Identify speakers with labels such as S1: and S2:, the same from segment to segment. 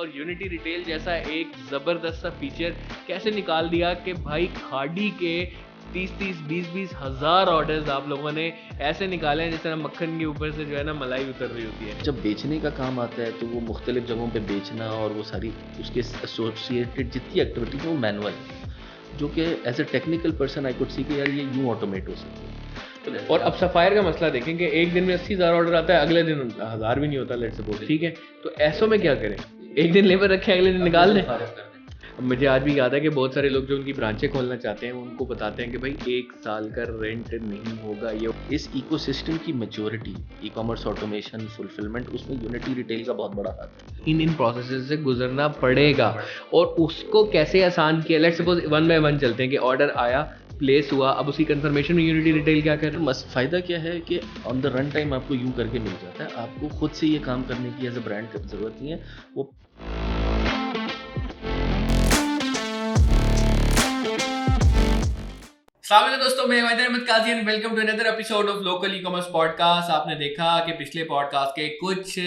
S1: और unity retail जैसा एक ज़बरदस्त सा फीचर कैसे निकाल दिया कि भाई खाड़ी के 30-20 हज़ार ऑर्डर्स आप लोगों ने ऐसे निकाले हैं जैसे मक्खन के ऊपर से जो है ना मलाई उतर रही होती है।
S2: जब बेचने का काम आता है तो वो मुख्तलिफ जगहों पे बेचना और वो सारी उसके एसोसिएटेड जितनी एक्टिविटी वो मैनुअल है, जो कि as a technical person I could see कि यार ये यूँ ऑटोमेट हो सकती है।
S1: और अब सफायर का मसला देखें कि एक दिन में 80,000 ऑर्डर आता है, अगले दिन 1000 भी नहीं होता, लेट्स सपोज, ठीक है, तो ऐसों में क्या करें? एक दिन लेबर रखे अगले दिन निकाल दें। मुझे आज भी याद है कि बहुत सारे लोग जो उनकी ब्रांचें खोलना चाहते हैं उनको बताते हैं कि भाई 1 साल का रेंट नहीं होगा। ये
S2: इस इकोसिस्टम की maturity, e commerce automation, fulfilment, उसमें यूनिटी रिटेल का बहुत बड़ा हाथ है।
S1: इन प्रोसेसेस से गुजरना पड़ेगा और उसको कैसे आसान किया। लेट्स सपोज 1 बाय 1 चलते हैं कि ऑर्डर आया, प्लेस हुआ, अब उसकी कंफर्मेशन में यूनिटी रिटेल क्या कर रहा है?
S2: फ़ायदा क्या है कि ऑन द रन टाइम आपको यूँ करके मिल जाता है, आपको खुद से ये काम करने की एज ए ब्रांड की ज़रूरत नहीं है। वो
S1: अस्सलाम दोस्तों, मैं Waheed Ahmed Qazi and welcome to another episode of local e commerce podcast. आपने देखा कि पिछले पॉडकास्ट के कुछ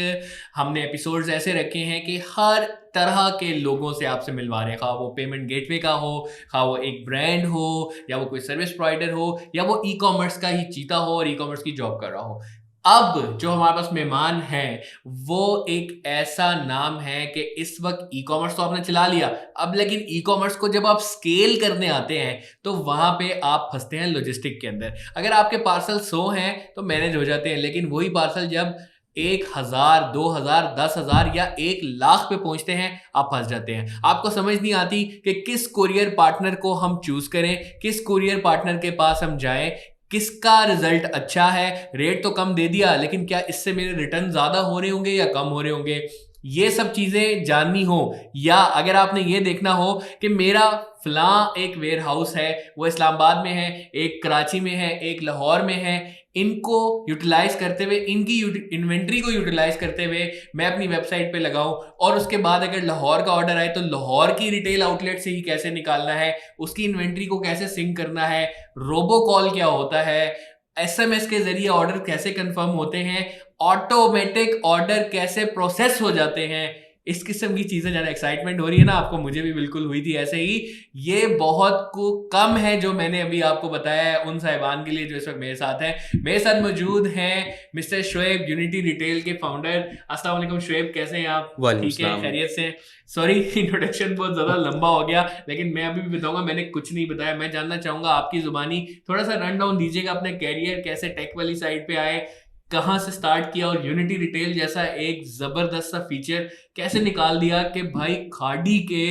S1: हमने एपिसोड्स ऐसे रखे हैं कि हर तरह के लोगों से आपसे मिलवा रहे हैं, खा वो पेमेंट गेटवे का हो, खा वो एक ब्रांड हो, या वो कोई सर्विस प्रोवाइडर हो, या वो ई कॉमर्स का ही चीता हो और ई कॉमर्स की जॉब कर रहा हो। अब जो हमारे पास मेहमान है वो एक ऐसा नाम है कि इस वक्त ई कॉमर्स तो आपने चला लिया, अब लेकिन ई कॉमर्स को जब आप स्केल करने आते हैं तो वहां पे आप फंसते हैं लॉजिस्टिक के अंदर। अगर आपके पार्सल 100 हैं तो मैनेज हो जाते हैं, लेकिन वही पार्सल जब 1000, 2000, 10,000 या 1,00,000 पे पहुंचते हैं आप फंस जाते हैं। आपको समझ नहीं आती कि किस कुरियर पार्टनर को हम चूज करें, किस कुरियर पार्टनर के पास हम जाएं, किसका रिजल्ट अच्छा है। रेट तो कम दे दिया, लेकिन क्या इससे मेरे रिटर्न ज्यादा हो रहे होंगे या कम हो रहे होंगे, ये सब चीजें जाननी हो। या अगर आपने ये देखना हो कि मेरा फला एक वेयर हाउस है, वो इस्लामाबाद में है, एक कराची में है, एक लाहौर में है, इनको यूटिलाइज करते हुए, इनकी इन्वेंट्री को यूटिलाइज करते हुए मैं अपनी वेबसाइट पे लगाऊं, और उसके बाद अगर लाहौर का ऑर्डर आए तो लाहौर की रिटेल आउटलेट से ही कैसे निकालना है, उसकी इन्वेंट्री को कैसे सिंक करना है, रोबो कॉल क्या होता है, एसएमएस के जरिए ऑर्डर कैसे कंफर्म होते हैं, ऑटोमेटिक ऑर्डर कैसे प्रोसेस हो जाते हैं, इस किस्म की चीजें ज्यादा एक्साइटमेंट हो रही है ना आपको, मुझे भी बिल्कुल हुई थी ऐसे ही। ये बहुत को कम है जो मैंने अभी आपको बताया है उन साहिबान के लिए जो इस वक्त मेरे साथ हैं। मेरे साथ मौजूद हैं मिस्टर शोएब, यूनिटी रिटेल के फाउंडर। अस्सलाम वालेकुम शोएब, कैसे हैं आप? ठीक है, खैरियत से? सॉरी इंट्रोडक्शन बहुत ज्यादा लंबा हो गया, लेकिन मैं अभी भी बताऊंगा, मैंने कुछ नहीं बताया। मैं जानना चाहूंगा आपकी जुबानी थोड़ा सा रन डाउन दीजिएगा अपने कैरियर, कैसे टेक वाली साइड पे आए, कहां से स्टार्ट किया, और यूनिटी रिटेल जैसा एक जबरदस्त सा फीचर कैसे निकाल दिया कि भाई खाड़ी के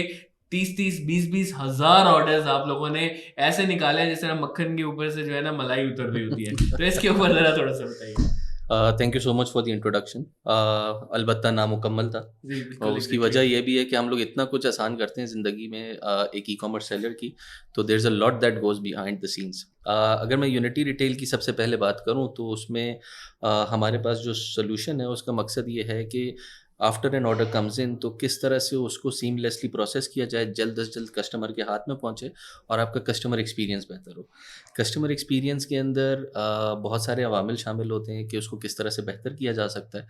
S1: 30-20 हज़ार ऑर्डर्स आप लोगों ने ऐसे निकाले हैं जैसे ना मक्खन के ऊपर से जो है ना मलाई उतर रही होती है। तो इसके ऊपर जरा थोड़ा सा बताइए।
S2: Thank you so much for the introduction. अलबत्ता नामुकम्मल था, और उसकी वजह ये भी है कि हम लोग इतना कुछ आसान करते हैं ज़िंदगी में एक ई कॉमर्स सेलर की, तो there is a lot that goes behind the scenes. अगर मैं यूनिटी रिटेल की सबसे पहले बात करूं तो उसमें हमारे पास जो सोल्यूशन है उसका मकसद ये है कि after an order comes in तो किस तरह से उसको सीमलेसली प्रोसेस किया जाए, जल्द से जल्द कस्टमर के हाथ में पहुंचे और आपका कस्टमर एक्सपीरियंस बेहतर हो। कस्टमर एक्सपीरियंस के अंदर बहुत सारे अवामिल शामिल होते हैं कि उसको किस तरह से बेहतर किया जा सकता है,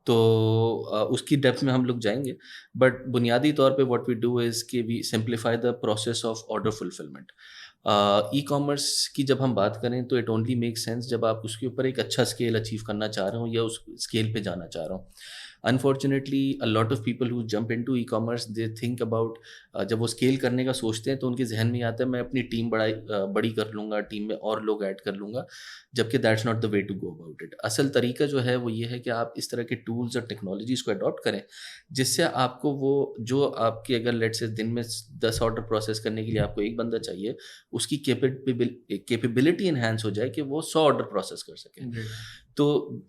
S2: तो उसकी डेप्थ में हम लोग जाएंगे। बट बुनियादी तौर पे व्हाट वी डू इज़ कि we simplify the process of order fulfillment. E commerce की जब हम बात करें तो इट ओनली मेक सेंस जब आप उसके ऊपर एक अच्छा स्केल अचीव करना चाह रहे हो या उस स्केल पे जाना चाह रहा हूँ। Unfortunately a lot of people who jump into e commerce they think about, जब वो स्केल करने का सोचते हैं तो उनके जहन में आता है मैं अपनी टीम बड़ी कर लूँगा, टीम में और लोग ऐड कर लूँगा, जबकि that's not the way to go about it. असल तरीका जो है वो ये है कि आप इस तरह के टूल्स और टेक्नोलॉजीज़ को अडॉप्ट करें जिससे आपको वो जो आपके अगर लेट से दिन में 10 ऑर्डर प्रोसेस करने के लिए आपको एक बंदा चाहिए, उसकी कैपेबिलिटी इन्हांस हो जाए कि वो 100 ऑर्डर प्रोसेस कर सके। तो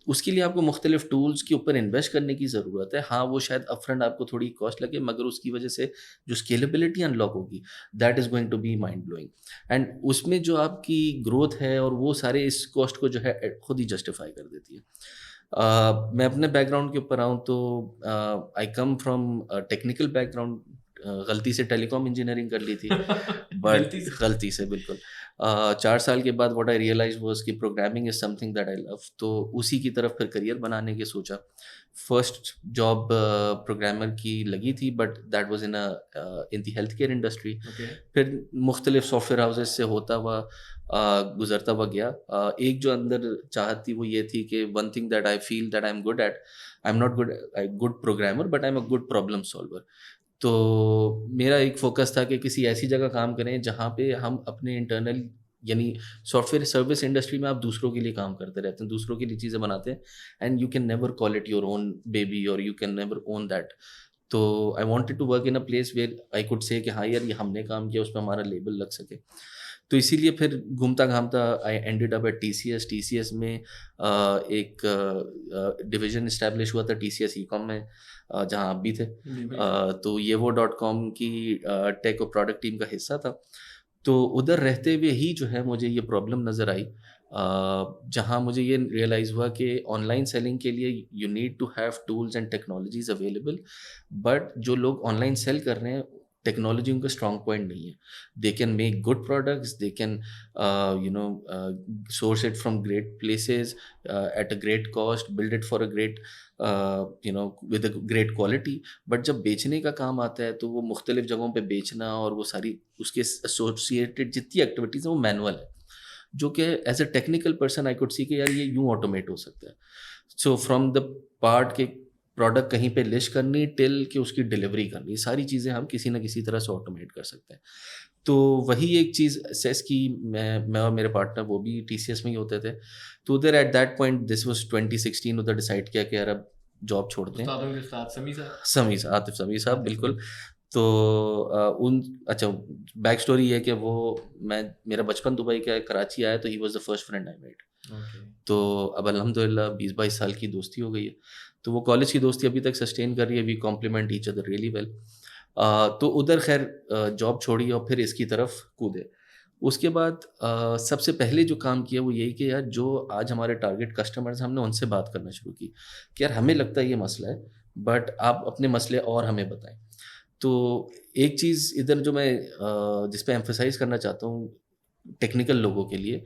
S2: उसके लिए आपको मुख्तलिफ टूल्स के ऊपर इन्वेस्ट करने की ज़रूरत है। हाँ, वो शायद अपफ्रंट आपको थोड़ी कॉस्ट लगे, मगर उसकी वजह से जो स्केलेबिलिटी अनलॉक होगी that is going to be mind blowing, and उसमें जो आपकी ग्रोथ है और वो सारे इस कॉस्ट को जो है खुद ही जस्टिफाई कर देती है। मैं अपने बैकग्राउंड के ऊपर आऊँ तो आई कम फ्रॉम टेक्निकल बैकग्राउंड। गलती से टेलीकॉम इंजीनियरिंग कर ली थी बट गलती से बिल्कुल। 4 سال کے بعد واٹ آئی ریئلائز واز کہ programming is something that I love, تو اسی کی طرف پھر کریئر بنانے کی سوچا. فرسٹ جاب پروگرامر کی لگی تھی, but that was in the health care industry. پھر مختلف سافٹ ویئر ہاؤسز سے ہوتا ہوا گزرتا ہوا گیا. ایک جو اندر چاہت تھی وہ یہ تھی کہ one thing that I feel that I am good at, I am not good programmer but I am a good problem solver. تو میرا ایک فوکس تھا کہ کسی ایسی جگہ کام کریں جہاں پہ ہم اپنے انٹرنل, یعنی سافٹ ویئر سروس انڈسٹری میں آپ دوسروں کے لیے کام کرتے رہتے ہیں, دوسروں کے لیے چیزیں بناتے ہیں, and you can never call it your own baby اور you can never own that. تو I wanted to work in a place where I code سے کہ ہاں یار یہ ہم نے کام کیا, اس پہ ہمارا لیبل لگ سکے. تو اسی لیے پھر گھومتا گھامتا I ended up at T C S. T C S میں ایک ڈویژن اسٹیبلش ہوا تھا ٹی سی ایس ای کام میں, جہاں آپ بھی تھے. تو یہ وہ .com کی ٹیک اور پروڈکٹ ٹیم کا حصہ تھا. تو ادھر رہتے ہوئے ہی جو ہے مجھے یہ پرابلم نظر آئی, جہاں مجھے یہ ریئلائز ہوا کہ آن لائن سیلنگ کے لیے you need to have tools and technologies available, but جو لوگ آن لائن سیل کر رہے ہیں ٹیکنالوجی ان کا اسٹرانگ پوائنٹ نہیں ہے. They can make good products, they can source it from great places at a great cost, build it for a great with a great quality, but جب بیچنے کا کام آتا ہے تو وہ مختلف جگہوں پہ بیچنا اور وہ ساری اس کے ایسوسیٹیڈ جتنی ایکٹیویٹیز ہیں وہ مینول ہے, جو کہ as a technical person I could see کہ یار یہ یوں آٹومیٹ ہو سکتا ہے. سو فرام دا پارٹ کہ پروڈکٹ کہیں پہ لسٹ کرنی ٹل کہ اس کی ڈلیوری کرنی, ساری چیزیں ہم کسی نہ کسی طرح سے آٹومیٹ کر سکتے ہیں. تو وہی ایک چیز سیس کی, میں اور میرے پارٹنر وہ بھی ٹی سی ایس میں ہی ہوتے تھے. تو ادھر at that point this was 2016 ادھر ڈیسائڈ کیا کہ یار اب جاب چھوڑتے ہیں. عاطف سمیع صاحب بالکل. تو اچھا بیک اسٹوری یہ ہے کہ وہ میرا بچپن دبئی کا کراچی آیا, تو he was the first friend I met. تو اب الحمد للہ 20-22 سال کی دوستی ہو گئی ہے. تو وہ کالج کی دوستی ابھی تک سسٹین کر رہی ہے, we complement each other really well. تو ادھر خیر جاب چھوڑی اور پھر اس کی طرف کودے. اس کے بعد سب سے پہلے جو کام کیا وہ یہی کہ یار جو آج ہمارے ٹارگیٹ کسٹمرز ہم نے ان سے بات کرنا شروع کی کہ یار ہمیں لگتا ہے یہ مسئلہ ہے, بٹ آپ اپنے مسئلے اور ہمیں بتائیں. تو ایک چیز ادھر جو میں جس پہ ایمفسائز کرنا چاہتا ہوں ٹیکنیکل لوگوں کے لیے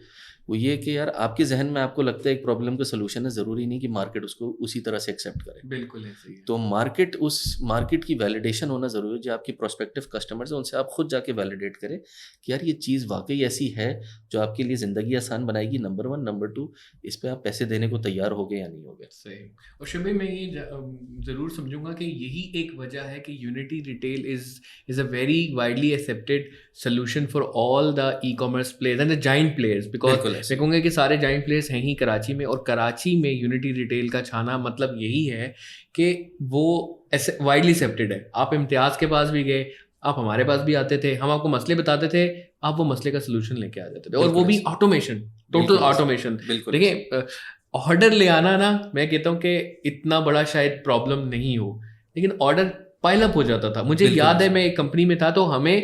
S2: وہ یہ کہ یار آپ کے ذہن میں آپ کو لگتا ہے ایک پرابلم کا سلوشن ہے, ضروری نہیں کہ مارکیٹ اس کو اسی طرح سے ایکسیپٹ کرے.
S1: بالکل ایسے ہی.
S2: تو اس مارکیٹ کی ویلیڈیشن ہونا ضروری ہے. جو آپ کی پروسپیکٹیو کسٹمرز ہیں ان سے آپ خود جا کے ویلیڈیٹ کریں کہ یار یہ چیز واقعی ایسی ہے جو آپ کے لیے زندگی آسان بنائے گی, نمبر 1. نمبر 2 اس پہ آپ پیسے دینے کو تیار ہو گئے یا نہیں ہو گئے.
S1: صحیح. اور شبھی میں یہ ضرور سمجھوں گا کہ یہی ایک وجہ ہے کہ unity Retail is a very widely accepted solution for all the e-commerce players and the giant players, because میں کہوں گا کہ سارے giant players ہیں ہی کراچی میں, اور کراچی میں یونٹی ریٹیل کا چھانا مطلب یہی ہے کہ وہ وائڈلی ایکسیپٹیڈ ہے. آپ امتیاز کے پاس بھی گئے, آپ ہمارے پاس بھی آتے تھے, ہم آپ کو مسئلے بتاتے تھے, آپ وہ مسئلے کا سلوشن لے کے آ جاتے تھے, اور وہ بھی آٹومیشن, ٹوٹل آٹومیشن. دیکھیں آرڈر لے آنا نا, میں کہتا ہوں کہ اتنا بڑا شاید پرابلم نہیں ہو, لیکن آرڈر پائل اپ ہو جاتا تھا. مجھے یاد ہے میں ایک کمپنی میں تھا تو ہمیں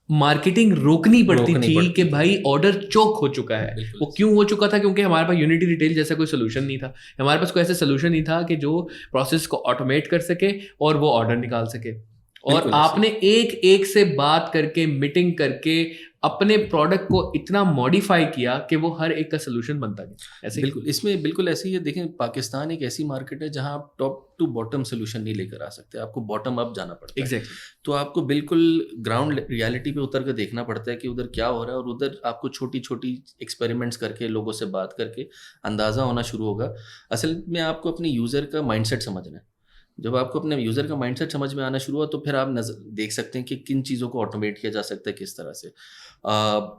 S1: مارکیٹنگ روکنی پڑتی تھی کہ بھائی آرڈر چوک ہو چکا ہے. وہ کیوں ہو چکا تھا؟ کیونکہ ہمارے پاس یونٹی ریٹیل جیسا کوئی سولوشن نہیں تھا. ہمارے پاس کوئی ایسا سولوشن نہیں تھا کہ جو پروسیس کو آٹومیٹ کر سکے اور وہ آرڈر نکال سکے. اور آپ نے ایک سے بات کر کے, میٹنگ کر کے اپنے پروڈکٹ کو اتنا ماڈیفائی کیا کہ وہ ہر ایک کا سلوشن بنتا گیا. ایسے
S2: بالکل اس میں بالکل ایسے ہی ہے. دیکھیں پاکستان ایک ایسی مارکیٹ ہے جہاں آپ ٹاپ ٹو باٹم سلوشن نہیں لے کر آ سکتے, آپ کو باٹم اپ جانا پڑتا ہے.
S1: ایگزیکٹلی.
S2: تو آپ کو بالکل گراؤنڈ ریالٹی پہ اتر کے دیکھنا پڑتا ہے کہ ادھر کیا ہو رہا ہے, اور ادھر آپ کو چھوٹی چھوٹی ایکسپیریمنٹس کر کے لوگوں سے بات کر کے اندازہ ہونا شروع ہوگا. اصل میں آپ کو اپنے یوزر کا مائنڈ سیٹ سمجھنا ہے. جب آپ کو اپنے یوزر کا مائنڈ سیٹ سمجھ میں آنا شروع ہوا تو پھر آپ دیکھ سکتے ہیں کہ کن چیزوں کو آٹومیٹ کیا جا سکتا ہے کس طرح سے.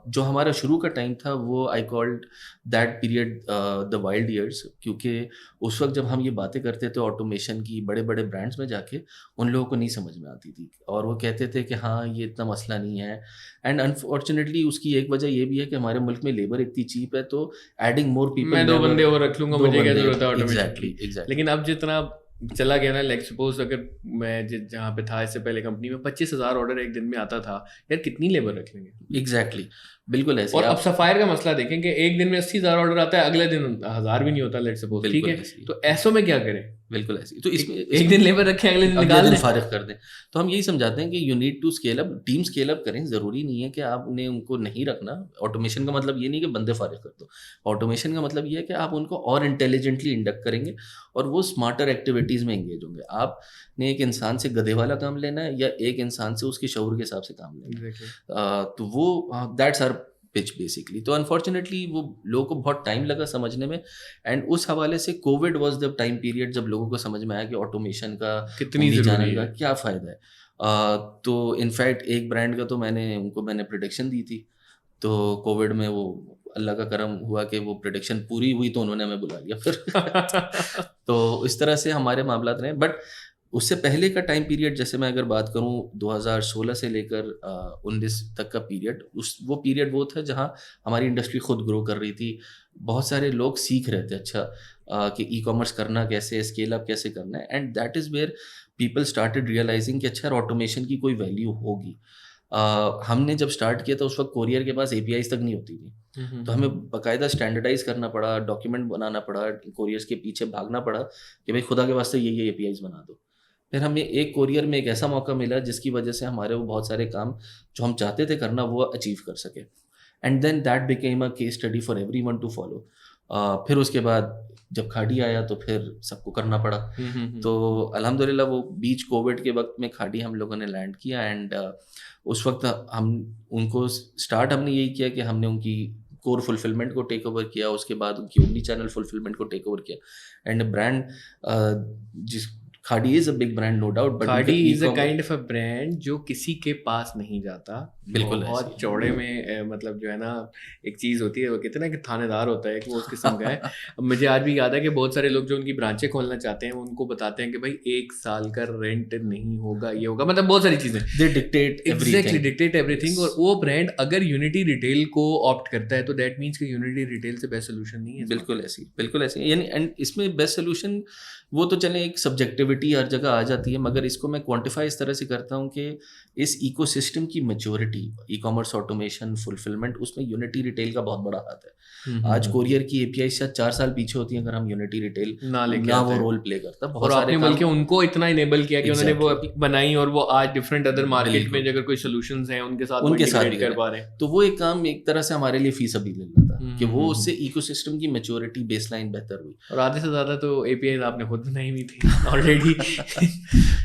S2: جو ہمارا شروع کا ٹائم تھا وہ I called that period the wild years, کیونکہ اس وقت جب ہم یہ باتیں کرتے تھے آٹومیشن کی بڑے بڑے برانڈس میں جا کے, ان لوگوں کو نہیں سمجھ میں آتی تھی, اور وہ کہتے تھے کہ ہاں یہ اتنا مسئلہ نہیں ہے. اینڈ انفارچونیٹلی اس کی ایک وجہ یہ بھی ہے کہ ہمارے ملک میں لیبر اتنی چیپ ہے, تو ایڈنگ مور پیپل,
S1: میں 2 بندے اور رکھ لوں گا, مجھے کیا ضرورت ہے آٹومیشن.
S2: ایگزیکٹلی.
S1: لیکن اب جتنا چلا گیا نا, لائک سپوز اگر میں جہاں پہ تھا اس سے پہلے کمپنی میں 25,000 آرڈر ایک دن میں آتا تھا, یار کتنی لیبر رکھ لیں گے.
S2: ایگزیکٹلی بالکل ایسے.
S1: اور اب سفائر کا مسئلہ دیکھیں کہ ایک دن میں 80,000 آرڈر آتا ہے, اگلے دن 1,000 بھی نہیں ہوتا لیٹ سپوز, ٹھیک ہے. تو ایسوں میں کیا کریں؟
S2: بالکل ایسی. تو اس میں
S1: ایک دن لیبر رکھیں اگلے دن
S2: اگلے
S1: نکال
S2: دن
S1: دیں.
S2: فارغ کر دیں. تو ہم یہی سمجھاتے ہیں کہ you need to scale up, team scale up کریں. ضروری نہیں ہے کہ آپ نے ان کو نہیں رکھنا. آٹومیشن کا مطلب یہ نہیں کہ بندے فارغ کر دو. آٹومیشن کا مطلب یہ ہے کہ آپ ان کو اور انٹیلیجنٹلی انڈکٹ کریں گے اور وہ اسمارٹر ایکٹیویٹیز میں انگیج ہوں گے. آپ نے ایک انسان سے گدھے والا کام لینا ہے یا ایک انسان سے اس کے شعور کے حساب سے کام لینا ہے. تو وہ دیٹس آر پچ بیسکلی. تو انفارچونیٹلی وہ لوگوں کو بہت ٹائم لگا سمجھنے میں, اینڈ اس حوالے سے Covid was the time period جب لوگوں کو سمجھ میں آیا کہ آٹومیشن کا
S1: کتنی ضروری ہے,
S2: کیا فائدہ ہے. تو انفیکٹ ایک برانڈ کا تو میں نے پریڈکشن دی تھی, تو کووڈ میں وہ اللہ کا کرم ہوا کہ وہ پریڈکشن پوری ہوئی تو انہوں نے ہمیں بلا لیا پھر. تو اس طرح سے ہمارے معاملات رہے. بٹ اس سے پہلے کا ٹائم پیریڈ, جیسے میں اگر بات کروں 2016 سے لے کر 19 تک کا پیریڈ, وہ پیریڈ وہ تھا جہاں ہماری انڈسٹری خود گرو کر رہی تھی. بہت سارے لوگ سیکھ رہے تھے اچھا کہ ای کامرس کرنا کیسے, اسکیل اپ کیسے کرنا ہے. And that is where people started realising کہ اچھا آٹومیشن کی کوئی ویلیو ہوگی. ہم نے جب اسٹارٹ کیا تھا اس وقت کوریئر کے پاس APIs تک نہیں ہوتی تھی, تو ہمیں باقاعدہ اسٹینڈرڈائز کرنا پڑا, ڈاکیومنٹ بنانا پڑا, کوریئرس کے پیچھے بھاگنا پڑا کہ بھائی خدا کے واسطے یہ APIs بنا دو. پھر ہمیں ایک کوریئر میں ایک ایسا موقع ملا جس کی وجہ سے ہمارے وہ بہت سارے کام جو ہم چاہتے تھے کرنا وہ اچیو کر سکے. And then that became a case study for everyone to follow. پھر اس کے بعد جب کھاڑی آیا تو پھر سب کو کرنا پڑا. تو الحمد للہ وہ بیچ کووڈ کے وقت میں کھاڑی ہم لوگوں نے لینڈ کیا. اینڈ اس وقت ہم ان کو اسٹارٹ ہم نے یہی کیا کہ ہم نے ان کی کور فلفلمنٹ کو ٹیک اوور کیا, اس کے بعد ان کی اومنی چینل فلفلمنٹ کو ٹیک اوور کیا. اینڈ برانڈ جس Khaadi is a big brand no doubt, but
S1: Khaadi is a kind of a brand جو کسی کے پاس نہیں جاتا.
S2: بالکل
S1: بہت چوڑے میں مطلب جو ہے نا ایک چیز ہوتی ہے, وہ کہتے ہیں نا کہ تھانے دار ہوتا ہے, کہ وہ اس قسم کا ہے. مجھے آج بھی یاد ہے کہ بہت سارے لوگ جو ان کی برانچیں کھولنا چاہتے ہیں وہ ان کو بتاتے ہیں کہ بھائی 1 سال کا رینٹ نہیں ہوگا, یہ ہوگا, مطلب بہت ساری چیزیں
S2: they dictate
S1: ایوری تھنگ. اور وہ برانڈ اگر یونٹی ریٹیل کو آپٹ کرتا ہے تو دیٹ مینس کہ یونٹی ریٹیل سے بیسٹ سولوشن نہیں ہے.
S2: بالکل ایسی یعنی. اینڈ اس میں بیسٹ سولوشن وہ تو چلیں ایک سبجیکٹیوٹی ہر جگہ آ جاتی ہے, مگر اس کو میں کوانٹیفائی اس طرح سے کرتا ہوں کہ اس ایکو سسٹم کی maturity, e commerce, automation, fulfilment, اس میں یونٹی ریٹیل کا بہت بڑا ہاتھ ہے. آج کوریئر کی API شاید 4 سال پیچھے ہوتی ہیں اگر ہم یونٹی ریٹیل نہ وہ رول پلے کرتا.
S1: اور آپ نے بلکہ ان کو اتنا انیبل کیا کہ انہوں نے وہ بنائی اور وہ آج ڈفرینٹ ادر مارکیٹ میں اگر کوئی سولوشنز ہیں ان کے ساتھ بھی کر پا رہے ہیں.
S2: تو وہ ایک کام ایک طرح سے ہمارے لیے فی سبیل اللہ تھا کہ وہ اس سے ایکو سسٹم کی میچورٹی بیس لائن بہتر ہوئی.
S1: اور آدھے سے زیادہ تو APIs آپ نے خود بنائی ہوئی تھی آلریڈی.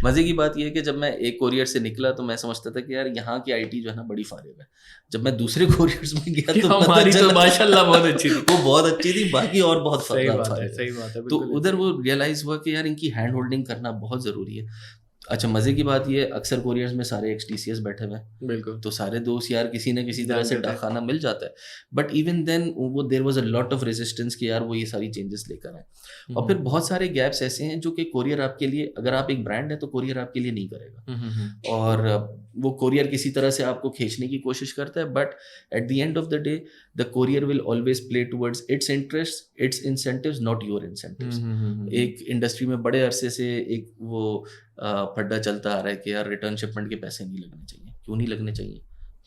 S2: مزے کی بات یہ ہے کہ جب میں ایک کوریئر سے نکلا تو میں سمجھتا تھا کہ یار یہاں کی IT جو ہے نا بڑی فارغ ہے. جب میں دوسرے کوریئرس میں گیا تو
S1: ہماری تو ماشاءاللہ بہت اچھی تھی,
S2: وہ بہت اچھی تھی, باقی اور بہت
S1: صحیح بات ہے.
S2: تو ادھر وہ ریئلائز ہوا کہ یار ان کی ہینڈ ہولڈنگ کرنا بہت ضروری ہے. اچھا مزے کی بات یہ ہے اکثر کوریئرز میں سارے XTCS بیٹھے ہوئے ہیں,
S1: بالکل,
S2: تو سارے دوست یار کسی نہ کسی طرح سے ڈاکخانہ مل جاتا ہے. بٹ ایون دین وہ there was a lot of resistance کہ یار وہ یہ ساری چینجز لے کر آئیں. اور پھر بہت سارے گیپس ایسے ہیں جو کہ کوریئر آپ کے لیے, اگر آپ ایک برانڈ ہے تو کوریئر آپ کے لیے نہیں کرے گا, اور وہ کوریئر کسی طرح سے آپ کو کھینچنے کی کوشش کرتا ہے. But at the end of the day the courier will always play towards its interest, its incentives, not your incentives. ایک انڈسٹری میں بڑے عرصے سے ایک وہ پھڈا چلتا آ رہا ہے کہ یار ریٹرن شپمنٹ کے پیسے نہیں لگنے چاہیے. کیوں نہیں لگنے چاہیے؟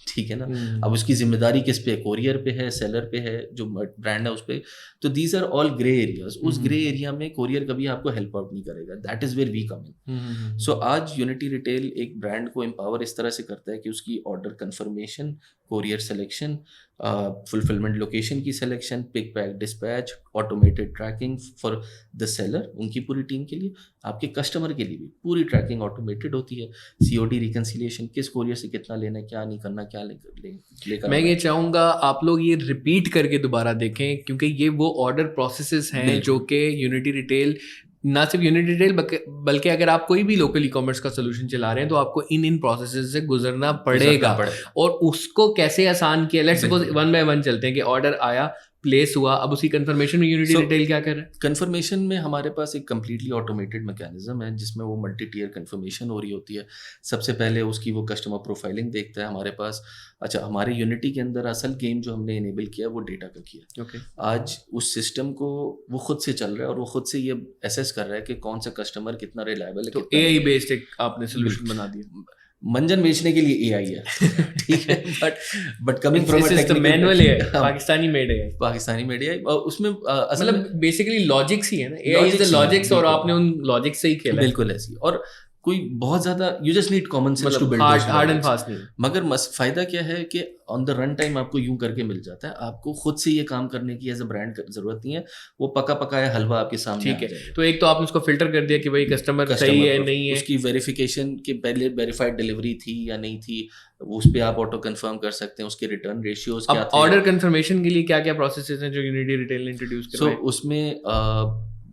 S2: ٹھیک ہے نا. اب اس کی ذمہ داری کس پہ, کوریئر پہ ہے, سیلر پہ ہے, جو برانڈ ہے اس پہ. تو these are all grey areas. اس گرے ایریا میں کوریئر کبھی آپ کو ہیلپ آؤٹ نہیں کرے گا. That is where we come in. So آج یونٹی ریٹیل ایک برانڈ کو امپاور اس طرح سے کرتا ہے کہ اس کی order confirmation, courier selection, fulfilment location کی selection, pick pack dispatch, automated tracking for the seller, ان کی پوری ٹیم کے لیے, آپ کے کسٹمر کے لیے بھی پوری ٹریکنگ آٹومیٹڈ ہوتی ہے. COD ریکنسیلیشن, کس کوریئر سے کتنا لینا ہے, کیا نہیں کرنا, کیا لے کر.
S1: میں یہ چاہوں گا آپ لوگ یہ ریپیٹ کر کے دوبارہ دیکھیں, کیونکہ یہ وہ آرڈر پروسیسز ہیں جو کہ یونٹی ریٹیل, نہ صرف یونٹی ریٹیل بلکہ اگر آپ کوئی بھی لوکل ای کامرس کا سولوشن چلا رہے ہیں تو آپ کو ان پروسیسز سے گزرنا پڑے گا. اور اس کو کیسے آسان کیا, لیٹس سپوز 1 by 1 چلتے ہیں کہ آرڈر آیا, پلیس ہوا, اب اس کی کنفرمیشن میں یونٹی ریٹیل کیا کر رہا ہے؟
S2: کنفرمیشن میں ہمارے پاس ایک کمپلیٹلی آٹومیٹڈ میکینزم ہے جس میں وہ ملٹی ٹیئر کنفرمیشن ہو رہی ہوتی ہے. سب سے پہلے اس کی وہ کسٹمر پروفائلنگ دیکھتا ہے ہمارے پاس. اچھا, ہمارے یونٹی کے اندر اصل گیم جو ہم نے انیبل کیا وہ ڈیٹا کا کیا. آج اس سسٹم کو وہ خود سے چل رہا ہے اور وہ خود سے یہ ایسیس کر رہا ہے کہ کون سا کسٹمر کتنا ریلائبل ہے.
S1: تو AI بیسڈ ایک آپ نے سولوشن بنا دیا.
S2: मंजन बेचने के लिए AI है ठीक है, बट कमिंग फ्रॉम
S1: मैनुअल है, पाकिस्तानी मेड है,
S2: पाकिस्तानी मेड AI, और उसमें
S1: मतलब बेसिकली लॉजिक्स ही है ना, AI इज द लॉजिक्स, और आपने उन लॉजिक से ही खेला है।
S2: बिल्कुल ऐसी, और कोई बहुत ज्यादा you just need common sense to build
S1: hard and fast नहीं।
S2: मगर फायदा क्या है कि ऑन द रन टाइम आपको यूं करके मिल जाता है, आपको खुद से ये काम करने की एज अ ब्रांड जरूरत नहीं है, वो पका पकाया हलवा आपके सामने
S1: ठीक है। तो एक तो आपने उसको फिल्टर कर दिया कि भाई कस्टमर सही है नहीं है,
S2: उसकी वेरिफिकेशन के पहले वेरीफाइड डिलीवरी थी या नहीं थी, उस पे आप ऑटो कंफर्म कर सकते हैं, उसके रिटर्न रेशियोज क्या थे।
S1: ऑर्डर कंफर्मेशन के लिए क्या क्या प्रोसेसेस हैं जो यूनिटी रिटेल ने इंट्रोड्यूस करवाए?
S2: सो उसमें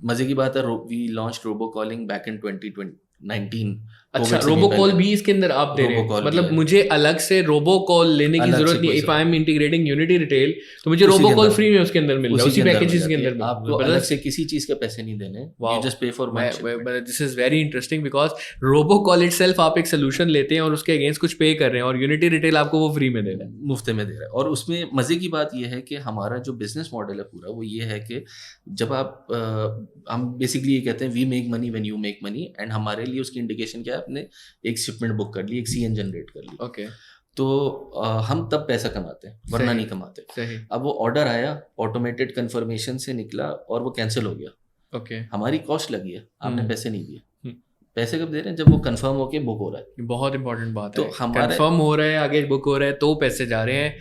S2: मजे की बात है, we launched robo calling back in 2019।
S1: अच्छा, रोबो कॉल भी इसके अंदर आप दे रहे हैं? मतलब मुझे अलग से रोबो कॉल लेने की जरूरत नहीं। If I am integrating unity retail तो मुझे रोबो कॉल फ्री में उसके अंदर मिल रहा है, उसी पैकेजेस के अंदर।
S2: आपको अलग से किसी चीज के पैसे नहीं देने, you just pay for one shipment.
S1: This is very interesting because robo call itself आप एक सोल्यूशन लेते हैं और उसके अगेंस्ट कुछ पे कर रहे हैं, और यूनिटी रिटेल आपको वो फ्री में दे रहा है,
S2: मुफ्त में दे रहा है। और उसमें मजे की बात ये है कि हमारा जो बिजनेस मॉडल है पूरा, वो ये है कि जब आप हम बेसिकली ये कहते हैं we make money when you make money, and हमारे लिए उसकी इंडिकेशन क्या है, आपने एक शिपमेंट बुक कर ली, एक CN जनरेट कर ली,
S1: ओके,
S2: तो हम तब पैसा कमाते हैं, वरना नहीं कमाते।
S1: सही।
S2: अब वो ऑर्डर आया, ऑटोमेटेड कंफर्मेशन से निकला और वो कैंसिल हो गया,
S1: ओके,
S2: हमारी कॉस्ट लगी है, आपने पैसे नहीं दिए। पैसे कब दे रहे हैं? जब वो कंफर्म होके बुक हो रहा है।
S1: बहुत इंपॉर्टेंट बात
S2: तो
S1: है,
S2: हमारे
S1: कंफर्म हो रहा है, आगे बुक हो रहा है तो पैसे जा रहे हैं,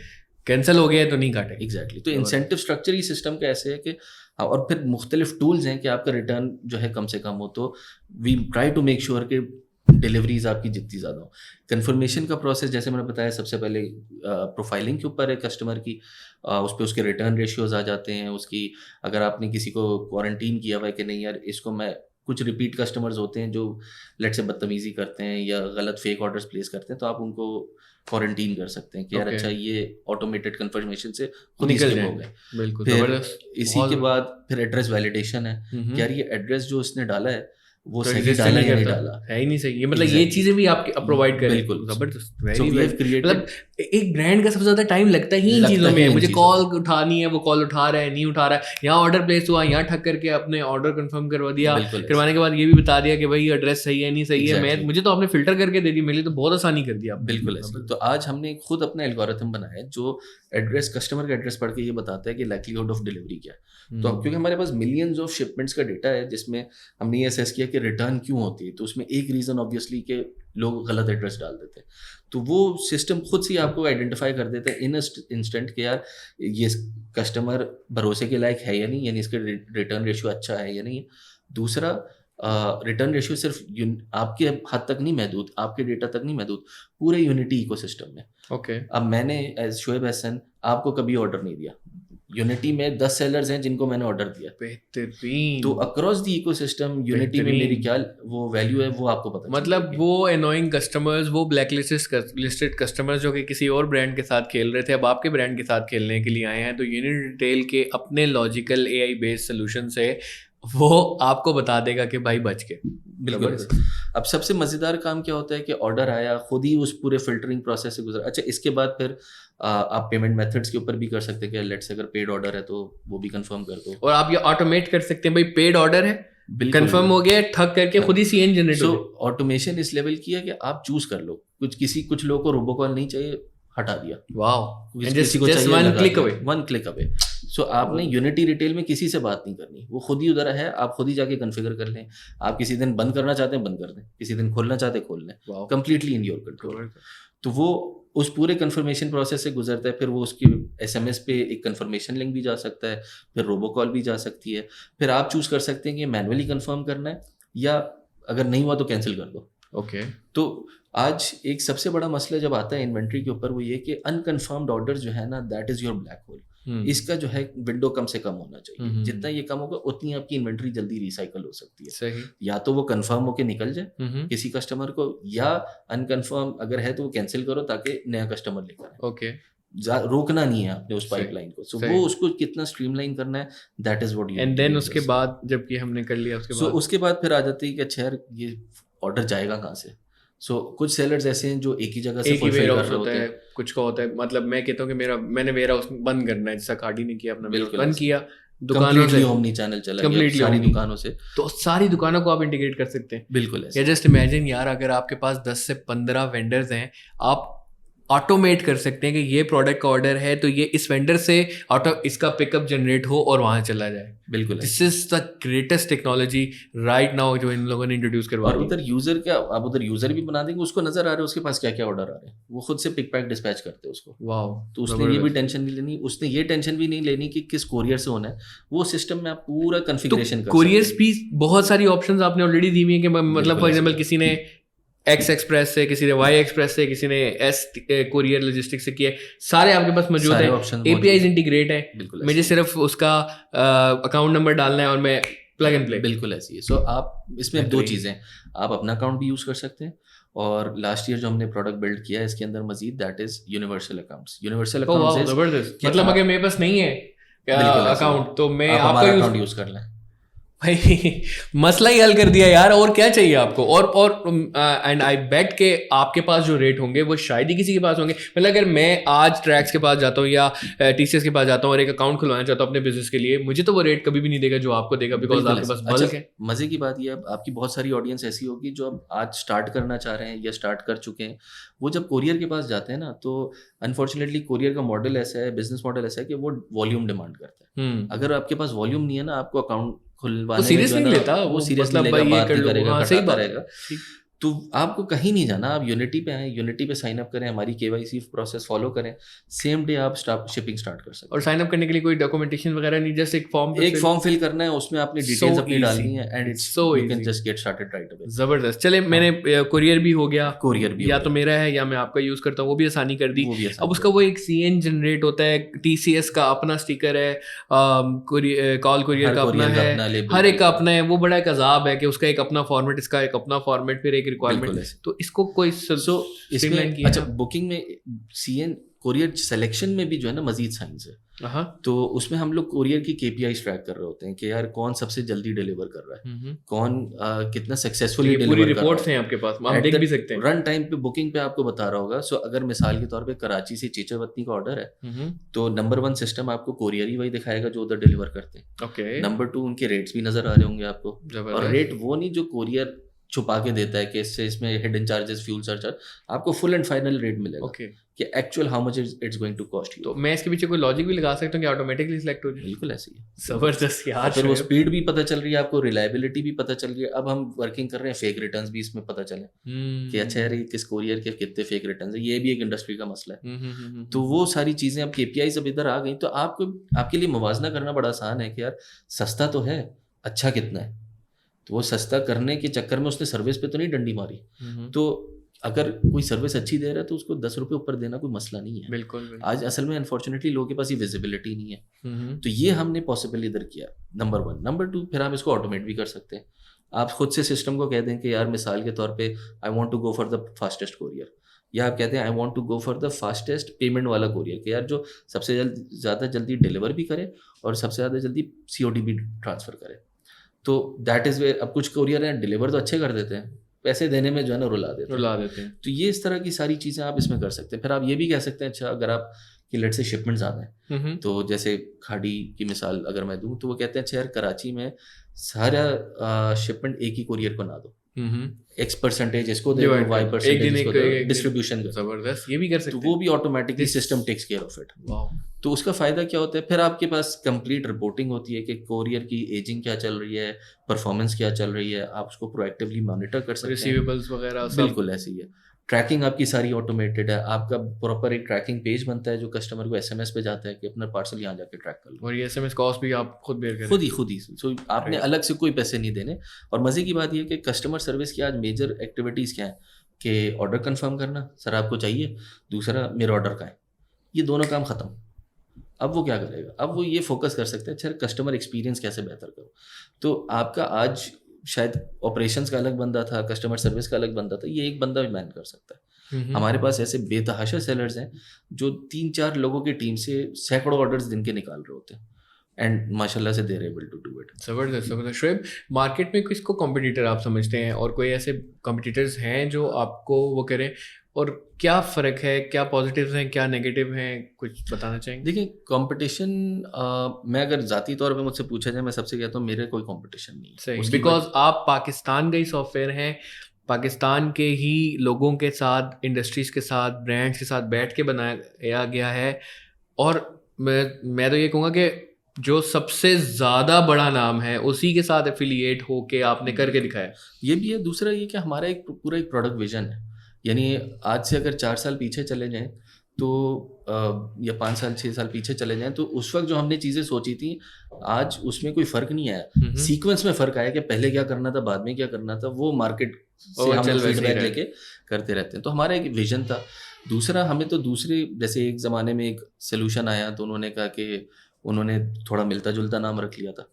S1: कैंसिल हो गया है तो नहीं काटे।
S2: एग्जैक्टली। तो इंसेंटिव स्ट्रक्चर ही सिस्टम का ऐसे है कि, और फिर मुख्तलिफ टूल्स हैं कि आपका रिटर्न जो है कम से कम हो, तो we try to make sure कि डिलीवरीज आपकी जितनी ज़्यादा हो। कंफर्मेशन का प्रोसेस जैसे मैंने बताया, सबसे पहले प्रोफाइलिंग के ऊपर है कस्टमर की, उस पर उसके रिटर्न रेशियोज आ जाते हैं, उसकी अगर आपने किसी को क्वारंटीन किया हुआ है कि नहीं यार इसको मैं, कुछ रिपीट कस्टमर्स होते हैं जो लेट से बदतमीज़ी करते हैं या गलत फेक ऑर्डर्स प्लेस करते हैं, तो आप उनको क्वारंटीन कर सकते हैं कि यार अच्छा ये ऑटोमेटेड कंफर्मेशन से खुद ही स्किप हो गए।
S1: बिल्कुल,
S2: फिर इसी के बाद फिर एड्रेस वैलिडेशन है कि यार ये एड्रेस जो इसने डाला है वो सही डाला या नहीं डाला
S1: है ही नहीं सही, ये मतलब ये चीजें भी आप प्रोवाइड करें।
S2: बिल्कुल
S1: जबरदस्त,
S2: मतलब
S1: एक ब्रांड का सबसे ज्यादा टाइम लगता ही इन चीजों में, मुझे कॉल उठानी है, वो कॉल उठा रहा है नहीं उठा रहा है, यहाँ ऑर्डर प्लेस हुआ, यहाँ ठक करके अपने ऑर्डर कंफर्म करवा दिया, करवाने के बाद ये भी बता दिया कि भाई एड्रेस सही है नहीं सही है, मैं मुझे तो आपने फिल्टर करके दे दी, मेरे लिए तो बहुत आसानी कर दिया।
S2: बिल्कुल ऐसे। तो आज हमने खुद अपना एल्गोरिथम बनाया है जो एड्रेस, कस्टमर का एड्रेस पढ़ के ये बताता है कि लाइक्लीहुड ऑफ डिलीवरी क्या है। तो क्योंकि हमारे पास मिलियंस ऑफ शिपमेंट्स का डेटा है जिसमें हमने ये असेस किया कि रिटर्न क्यों होती है, तो उसमें एक रीज़न ऑब्वियसली कि लोग गलत एड्रेस डाल देते हैं, तो वो सिस्टम खुद से आपको आइडेंटिफाई कर देता है इन इंस्टेंट कि यार ये कस्टमर भरोसे के लायक है या नहीं, यानी इसका रिटर्न रेशियो अच्छा है या नहीं। दूसरा, रिटर्न रेशियो सिर्फ आपके हद तक नहीं महदूद, आपके डेटा तक नहीं महदूद, पूरे यूनिटी इकोसिस्टम में।
S1: ओके,
S2: अब मैंने एज शोएब हसन आपको कभी ऑर्डर नहीं दिया, यूनिटी में 10 सेलर्स हैं जिनको मैंने ऑर्डर दिया,
S1: बेहतरीन।
S2: तो अक्रॉस द इकोसिस्टम यूनिटी में मेरी क्या वो वैल्यू है वो आपको पता,
S1: मतलब वो एनोइंग कस्टमर्स, वो ब्लैक लिस्टेड कस्टमर्स जो कि किसी और ब्रांड के साथ खेल रहे थे, अब आपके ब्रांड के साथ खेलने के लिए आए हैं, तो यूनिटी रिटेल के अपने लॉजिकल AI बेस्ड सोल्यूशन से वो आपको बता देगा कि भाई बच के।
S2: बिल्कुल। अब सबसे मज़ेदार काम क्या होता है कि ऑर्डर आया, खुद ही उस पूरे फिल्टरिंग प्रोसेस से गुजरा। अच्छा, इसके बाद फिर आप पेमेंट मेथड्स के ऊपर भी कर सकते हैं कि लेट्स अगर पेड ऑर्डर है तो वो भी कंफर्म कर दो, और
S1: आप ये ऑटोमेट कर सकते हैं, भाई पेड ऑर्डर है, कंफर्म हो गया, ठग करके खुद ही CN जनरेट हो।
S2: ऑटोमेशन इस लेवल की है कि आप चूज कर लो, कुछ लोगों को रोबोकॉल नहीं चाहिए, हटा दिया,
S1: वाओ,
S2: किसी को चाहिए वन क्लिक अवे। सो आपने यूनिटी रिटेल में किसी से बात नहीं करनी, वो खुद ही उधर है, आप खुद ही जाके कॉन्फ़िगर कर लें। आप किसी दिन बंद करना चाहते हैं बंद कर दें, किसी दिन खोलना चाहते हैं खोल लें, कंप्लीटली इन योर कंट्रोल। तो वो उस पूरे कंफर्मेशन प्रोसेस से गुजरता है, फिर वो उसकी SMS पे एक कंफर्मेशन लिंक भी जा सकता है, फिर रोबो कॉल भी जा सकती है, फिर आप चूज कर सकते हैं कि मैनुअली कंफर्म करना है या अगर नहीं हुआ तो कैंसिल कर दो।
S1: ओके।
S2: तो आज एक सबसे बड़ा मसला जब आता है इन्वेंट्री के ऊपर, वो ये कि अनकन्फर्म्ड ऑर्डर जो है ना, that is your black hole. इसका जो है विंडो कम से कम होना चाहिए, जितना ये कम होगा उतनी आपकी इन्वेंट्री जल्दी रिसाइकल हो सकती है।
S1: सही। या
S2: तो वो कंफर्म होके निकल जाए किसी कस्टमर को, या अनकन्फर्म अगर है तो वो कैंसिल करो ताकि नया कस्टमर लेकर आए।
S1: ओके,
S2: रोकना नहीं है आपने उस पाइपलाइन को। सो वो उसको कितना स्ट्रीमलाइन करना है, that is what you.
S1: And then उसके बाद जब ये हमने कर लिया,
S2: उसके बाद फिर आ जाती है कि अच्छा यार ये ऑर्डर जाएगा कहाँ से। कुछ सेलर्स ऐसे हैं जो एक ही जगह से फुलफिल कर रहे होते हैं।
S1: कुछ का होता है, मतलब मैं कहता हूँ कि मैंने वेयर हाउस बंद करना है, जैसा खाड़ी ने किया, अपना बंद किया, दुकानों से
S2: ओमनी चैनल चला गया
S1: Completely
S2: सारी
S1: omni.
S2: दुकानों से,
S1: तो सारी दुकानों को आप इंटीग्रेट कर सकते हैं.
S2: बिल्कुल
S1: या
S2: ऐसे.
S1: जस्ट इमेजिन यार, अगर आपके पास 10 से 15 वेंडर्स हैं, आप ऑटोमेट कर सकते हैं कि ये प्रोडक्ट का ऑर्डर है तो ये इस वेंडर से ऑटो इसका पिकअप जनरेट हो और वहाँ चला जाए.
S2: बिल्कुल.
S1: This is the greatest technology right now जो इन लोगों ने इंट्रोड्यूस करवा
S2: और
S1: दी.
S2: उधर यूजर क्या, आप उधर यूजर भी बना देंगे, उसको नजर आ रहा है उसके पास क्या क्या ऑर्डर आ रहे हैं, वो खुद से पिक पैक डिस्पैच करते हैं उसको.
S1: वाओ.
S2: तो उसने ये भी टेंशन नहीं लेनी, उसने ये टेंशन भी नहीं लेनी कि किस कोरियर से होना है, वो सिस्टम में आप पूरा कॉन्फ़िगरेशन कर
S1: कोरियर्स भी बहुत सारी ऑप्शंस आपने ऑलरेडी दी हुई हैं कि मतलब फॉर एग्जांपल किसी ने एक्स एक्सप्रेस से, किसी ने वाई एक्सप्रेस से, किसी ने एस कोरियर लॉजिस्टिक्स से किया, सारे आपके पास मौजूद हैं. एपीआईज इंटीग्रेट है, मुझे सिर्फ उसका अकाउंट नंबर डालना है और मैं प्लग एंड प्ले.
S2: बिल्कुल ऐसी है. सो आप इसमें दो चीज़ें, आप अपना अकाउंट भी यूज़ कर सकते हैं, और लास्ट ईयर जो हमने प्रोडक्ट बिल्ड किया है इसके अंदर मजीद that is universal accounts. Universal accounts
S1: जबरदस्त. मतलब अगर मेरे पास नहीं है अकाउंट तो मैं
S2: आपका अकाउंट यूज कर लें.
S1: भाई मसला ही हल कर दिया यार, और क्या चाहिए आपको. और एंड आई बेट के आपके पास जो रेट होंगे वो शायद ही किसी के पास होंगे. मतलब अगर मैं आज ट्रैक्स के पास जाता हूँ या टीसीएस के पास जाता हूँ और एक अकाउंट खुलवाना चाहता हूँ अपने बिजनेस के लिए, मुझे तो वो रेट कभी भी नहीं देगा जो आपको देगा, बिकॉज आपके पास बल्क है.
S2: मजे की बात ये है, आपकी बहुत सारी ऑडियंस ऐसी होगी जो अब आज स्टार्ट करना चाह रहे हैं या स्टार्ट कर चुके हैं. वो जब कोरियर के पास जाते हैं ना, तो अनफॉर्चुनेटली कोरियर का मॉडल ऐसा है, बिजनेस मॉडल ऐसा है कि वो वॉल्यूम डिमांड करता है. अगर आपके पास वॉल्यूम नहीं है ना, आपको अकाउंट खुलवाने में
S1: सीरियस नहीं लेता,
S2: वो सीरियस
S1: मतलब
S2: लेगा, बात
S1: कर
S2: करेगा,
S1: सही बात
S2: रहेगा. तो आपको कहीं नहीं जाना, आप यूनिटी पे आए, यूनिटी पे साइन अप करें, हमारी केवाईसी प्रोसेस फॉलो करें, सेम डे आप शिपिंग स्टार्ट कर सकते हैं.
S1: और साइन अप करने के लिए कोई डॉक्यूमेंटेशन वगैरह नहीं, जस्ट एक फॉर्म
S2: फिल करना है, उसमें आपने डिटेल्स अपनी डालनी है, and it's so you can just get started right away.
S1: जबरदस्त. चले, मैंने कोरियर भी हो गया,
S2: कोरियर भी
S1: या तो मेरा है या मैं आपका यूज करता हूँ, वो भी आसानी कर दी. अब उसका वो एक सीएन जनरेट होता है, टीसीएस का अपना स्टिकर है, कॉल कोरियर का अपना है, हर एक का अपना है. वो बड़ा एक अजाब है कि उसका एक अपना फॉर्मेट, इसका एक अपना फॉर्मेट, फिर एक रिक्वायरमेंट. तो इसको कोई
S2: इसमें अच्छा बुकिंग में सीएन कोरियर सिलेक्शन में भी जो है ना मजीद साइंस है. तो उसमें हम लोग कोरियर की केपीआईज ट्रैक कर रहे होते हैं कि यार कौन सबसे जल्दी डिलीवर कर रहा है, कौन कितना सक्सेसफुली डिलीवर कर रहा है.
S1: रिपोर्ट्स हैं आपके पास, आप देख भी सकते हैं.
S2: रन टाइम पे बुकिंग पे आपको बता रहा होगा. सो अगर मिसाल के तौर पे कराची से चीचावतनी का ऑर्डर है, तो नंबर 1 सिस्टम आपको कोरियर ही वही दिखाएगा जो उधर डिलीवर करते हैं. नंबर 2 उनके रेट्स भी नजर आ रहे होंगे आपको, और रेट वो नहीं जो कोरियर छुपा के देता है कि इससे इसमें हिडन चार्जेस, फ्यूल सरचार्ज, आपको फुल एंड फाइनल रेट मिलेगा कि actual how much it's going to cost you.
S1: तो मैं इसके पीछे कोई लॉजिक भी लगा सकता हूँ कि ऑटोमेटिकली सिलेक्ट हो जाए.
S2: बिल्कुल ऐसे ही.
S1: जबरदस्त यार.
S2: फिर वो स्पीड भी पता चल रही है आपको, रिलायबिलिटी भी पता चल रही है. अब हम वर्किंग कर रहे हैं फेक रिटर्न्स भी इसमें पता चले कि अच्छा यार किस कोरियर के कितने फेक रिटर्न्स है. ये भी एक इंडस्ट्री का मसला है. तो वो सारी चीजें अब केपीआई सब इधर आ गई, तो आपको आपके लिए मुवाजना करना बड़ा आसान है कि यार सस्ता तो है, अच्छा कितना है. तो वो सस्ता करने के चक्कर में उसने सर्विस पे तो नहीं डंडी मारी. तो अगर कोई सर्विस अच्छी दे रहा है तो उसको 10 रुपये ऊपर देना कोई मसला नहीं है.
S1: बिल्कुल.
S2: आज असल में अनफॉर्चुनेटली लोगों के पास ये विजिबिलिटी नहीं है. तो ये हमने पॉसिबल इधर किया, नंबर 1. नंबर 2, फिर आप इसको ऑटोमेट भी कर सकते हैं. आप खुद से सिस्टम को कह दें कि यार मिसाल के तौर पे I want to go for the fastest courier, या आप कहते हैं I want to go for the fastest payment वाला कोरियर, कि यार जो सबसे ज़्यादा जल्दी डिलीवर भी करे और सबसे ज़्यादा जल्दी COD भी ट्रांसफ़र करे. तो दैट इज़ वे. अब कुछ कोरियर हैं डिलीवर तो अच्छे कर देते हैं, पैसे देने में जो है ना रुला देते हैं. तो ये इस तरह की सारी चीज़ें आप इसमें कर सकते हैं. फिर आप ये भी कह सकते हैं अच्छा अगर आप कि लेट से शिपमेंट ज़्यादा है, तो जैसे खाड़ी की मिसाल अगर मैं दूं, तो वो कहते हैं अच्छा यार कराची में सारा शिपमेंट एक ही कोरियर को ना दो, X% इसको दे दो, Y% इसको दो, डिस्ट्रीब्यूशन का.
S1: जबरदस्त. ये भी कर सकते
S2: हैं. तो वो भी automatically system takes care of it. तो उसका फायदा क्या होता है, फिर आपके पास कंप्लीट रिपोर्टिंग होती है कि कोरियर की एजिंग क्या चल रही है, परफॉर्मेंस क्या चल रही है, आप उसको प्रोएक्टिवली मॉनिटर कर सकते हैं,
S1: रिसीवेबल्स वगैरह.
S2: बिल्कुल ऐसी है. ट्रैकिंग आपकी सारी ऑटोमेटेड है. आपका प्रॉपर एक ट्रैकिंग पेज बनता है जो कस्टमर को SMS पे जाता है कि अपना पार्सल यहाँ जाके ट्रैक कर लो.
S1: और ये SMS कॉस्ट भी आप खुद बेयर करें,
S2: खुद ही. सो आपने अलग से कोई पैसे नहीं देने. और मज़े की बात ये है कि कस्टमर सर्विस की आज मेजर एक्टिविटीज़ क्या है कि ऑर्डर कंफर्म करना, सर आपको चाहिए, दूसरा मेरा ऑर्डर का है, ये दोनों काम ख़त्म. अब वो क्या करेगा, अब वो ये फोकस कर सकते हैं अच्छा कस्टमर एक्सपीरियंस कैसे बेहतर करो. तो आपका आज शायद ऑपरेशंस का अलग बंदा था, कस्टमर सर्विस का अलग बंदा था, ये एक बंदा भी मैन कर सकता है. हमारे पास ऐसे बेतहाशा सेलर्स हैं जो 3-4 लोगों की टीम से सैकड़ों ऑर्डर्स दिन के निकाल रहे होते हैं. एंड माशाल्लाह से देर एबल टू डू इट.
S1: ज़बरदस्त ज़बरदस्त. शोएब, मार्केट में किसको कॉम्पिटिटर आप समझते हैं और कोई ऐसे कॉम्पिटिटर्स हैं जो आपको वो करें, और क्या फ़र्क है, क्या पॉजिटिव्स हैं, क्या नेगेटिव हैं, कुछ बताना चाहेंगे?
S2: देखिए कंपटीशन, मैं अगर ज़ाती तौर पे मुझसे पूछा जाए, मैं सबसे कहता हूँ मेरे कोई कंपटीशन नहीं है.
S1: सही,
S2: उसकी
S1: बिकॉज आप पाकिस्तान का ही सॉफ्टवेयर हैं, पाकिस्तान के ही लोगों के साथ, इंडस्ट्रीज़ के साथ, ब्रांड्स के साथ बैठ के बनाया गया है. और मैं तो ये कहूँगा कि जो सबसे ज़्यादा बड़ा नाम है उसी के साथ एफिलिएट हो के आपने करके दिखाया.
S2: ये भी है. दूसरा ये कि हमारा एक पूरा एक प्रोडक्ट विजन है. यानी आज से अगर 4 साल पीछे चले जाएं तो या 5 साल 6 साल पीछे चले जाएं तो उस वक्त जो हमने चीज़ें सोची थी आज उसमें कोई फ़र्क नहीं आया. सीक्वेंस में फ़र्क आया कि पहले क्या करना था, बाद में क्या करना था, वो मार्केट से हम फीडबैक लेके करते रहते हैं. तो हमारा एक विजन था. दूसरा हमें तो दूसरे, जैसे एक ज़माने में एक सोल्यूशन आया तो उन्होंने कहा कि उन्होंने थोड़ा मिलता जुलता नाम रख लिया था.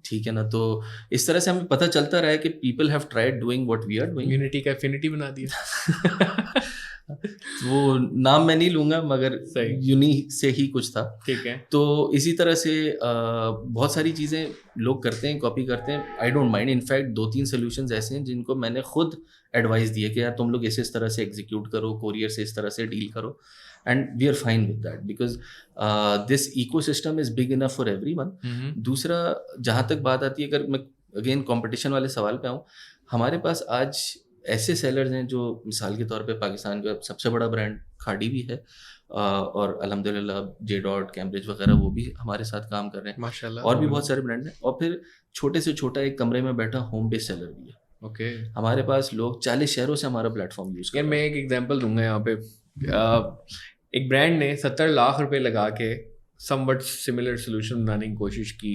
S2: ठीक है ना. तो इस तरह से हमें पता चलता रहा है कि people have tried doing what we are doing.
S1: Unity का एफिनिटी बना दिया.
S2: वो नाम मैं नहीं लूंगा मगर यूनी से ही कुछ था.
S1: ठीक है.
S2: तो इसी तरह से बहुत सारी चीज़ें लोग करते हैं, कॉपी करते हैं. I don't mind. In fact 2-3 solutions ऐसे हैं जिनको मैंने खुद एडवाइस दिए कि यार तुम लोग इस तरह से एग्जीक्यूट करो, कोरियर से इस तरह से डील करो, and we are fine with that because this ecosystem is big enough for everyone. दूसरा जहाँ तक बात आती है, अगर मैं अगेन कंपटीशन वाले सवाल पे आऊँ, हमारे पास आज ऐसे सेलर्स हैं जो मिसाल के तौर पे पाकिस्तान का सबसे बड़ा ब्रांड खाड़ी भी है और अल्हम्दुलिल्लाह J.Dot, कैम्ब्रिज वगैरह वो भी हमारे साथ काम कर रहे हैं
S1: माशाल्लाह.
S2: और भी बहुत सारे ब्रांड हैं. और फिर छोटे से छोटा एक कमरे में बैठा होम बेस्ड सेलर भी है.
S1: ओके.
S2: हमारे पास लोग 40 शहरों से हमारा प्लेटफॉर्म यूज़ कर
S1: रहे हैं. मैं एक एग्जांपल दूंगा यहाँ पे. एक ब्रांड ने 70 लाख रुपए लगा के समवट सिमिलर सोल्यूशन बनाने की कोशिश की.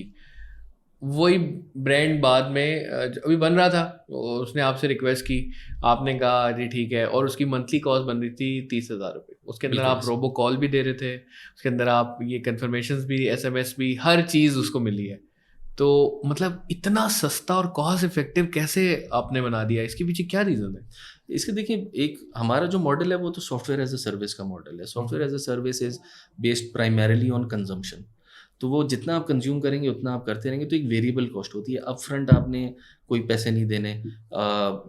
S1: वही ब्रांड बाद में अभी बन रहा था, उसने आपसे रिक्वेस्ट की, आपने कहा जी ठीक है, और उसकी मंथली कॉस्ट बन रही थी 30,000 रुपये. उसके अंदर आप रोबो कॉल भी दे रहे थे, उसके अंदर आप ये कन्फर्मेशंस भी, SMS भी, हर चीज़ उसको मिली है. तो मतलब इतना सस्ता और कॉस्ट इफेक्टिव कैसे आपने बना दिया, इसके पीछे क्या रीज़न है?
S2: इसके देखिए, एक हमारा जो मॉडल है वो तो सॉफ्टवेयर एज अ सर्विस का मॉडल है. Software as a service is based primarily on consumption. तो वो जितना आप कंज्यूम करेंगे उतना आप करते रहेंगे. तो एक वेरिएबल कॉस्ट होती है. अप फ्रंट आपने कोई पैसे नहीं देने.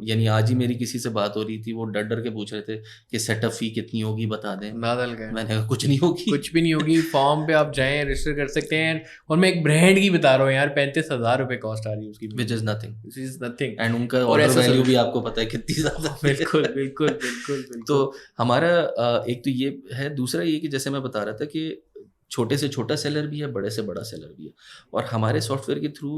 S2: यानी आज ही मेरी किसी से बात हो रही थी, वो डर डर के पूछ रहे थे कि सेटअप फी कितनी होगी बता दें. मैंने कहा कुछ नहीं होगी,
S1: कुछ भी नहीं होगी. फॉर्म पे आप जाएं, रजिस्टर कर सकते हैं. और मैं एक ब्रांड की बता रहा हूँ यार, 35,000 रुपये कॉस्ट आ रही है उसकी,
S2: विच इज नथिंग.
S1: एंड
S2: उनका ऑर्डर वैल्यू भी आपको पता है कितनी ज़्यादा.
S1: बिल्कुल बिल्कुल बिल्कुल.
S2: तो हमारा एक तो ये है. दूसरा ये कि जैसे मैं बता रहा था कि छोटे से छोटा सेलर भी है, बड़े से बड़ा सेलर भी है, और हमारे सॉफ्टवेयर के थ्रू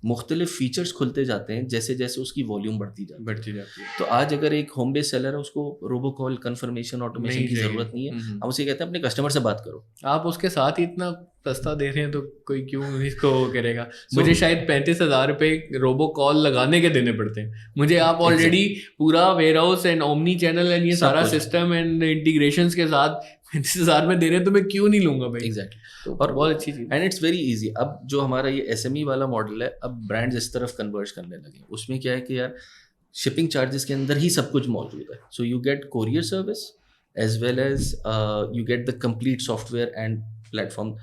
S2: मुख्तलिफ फीचर्स खुलते जाते हैं जैसे जैसे उसकी वॉल्यूम बढ़ती जाती है. तो आज अगर एक होम बेस्ड सेलर है, उसको रोबो कॉल, कन्फर्मेशन, ऑटोमेशन की ज़रूरत नहीं है. हम उसे कहते हैं अपने कस्टमर से बात करो.
S1: आप उसके साथ ही इतना सस्ता दे रहे हैं तो कोई क्यों इसको करेगा. मुझे शायद 35,000 रुपये रोबो कॉल लगाने के देने पड़ते हैं. मुझे आप ऑलरेडी पूरा warehouse and omni channel and ये सारा सिस्टम एंड इंटीग्रेशंस के साथ 35,000 में दे रहे हैं, तो मैं क्यों नहीं लूंगा भाई.
S2: एग्जैक्टली.
S1: तो और बहुत अच्छी चीज़.
S2: And it's very easy. अब जो हमारा ये SME वाला मॉडल है, अब ब्रांड्स इस तरफ कन्वर्ज करने लगे. उसमें क्या है कि यार शिपिंग चार्जेस के अंदर ही सब कुछ मौजूद है. So you get courier service as well as you get the complete software and platform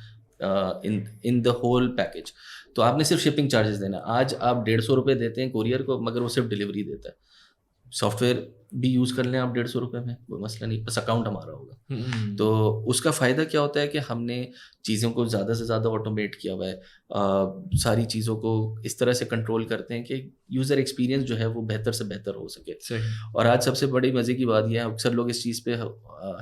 S2: in the whole package. तो आपने सिर्फ शिपिंग चार्जेस देना. आज आप 150 रुपये देते हैं कोरियर को, मगर वो सिर्फ डिलीवरी देता है. सॉफ्टवेयर भी यूज़ कर लें आप 150 रुपये में, कोई मसला नहीं, बस अकाउंट हमारा होगा. तो उसका फ़ायदा क्या होता है कि हमने चीज़ों को ज़्यादा से ज़्यादा ऑटोमेट किया हुआ है. सारी चीज़ों को इस तरह से कंट्रोल करते हैं कि यूज़र एक्सपीरियंस जो है वो बेहतर से बेहतर हो सके. और आज सबसे बड़ी मज़े की बात यह है, अक्सर लोग इस चीज़ पे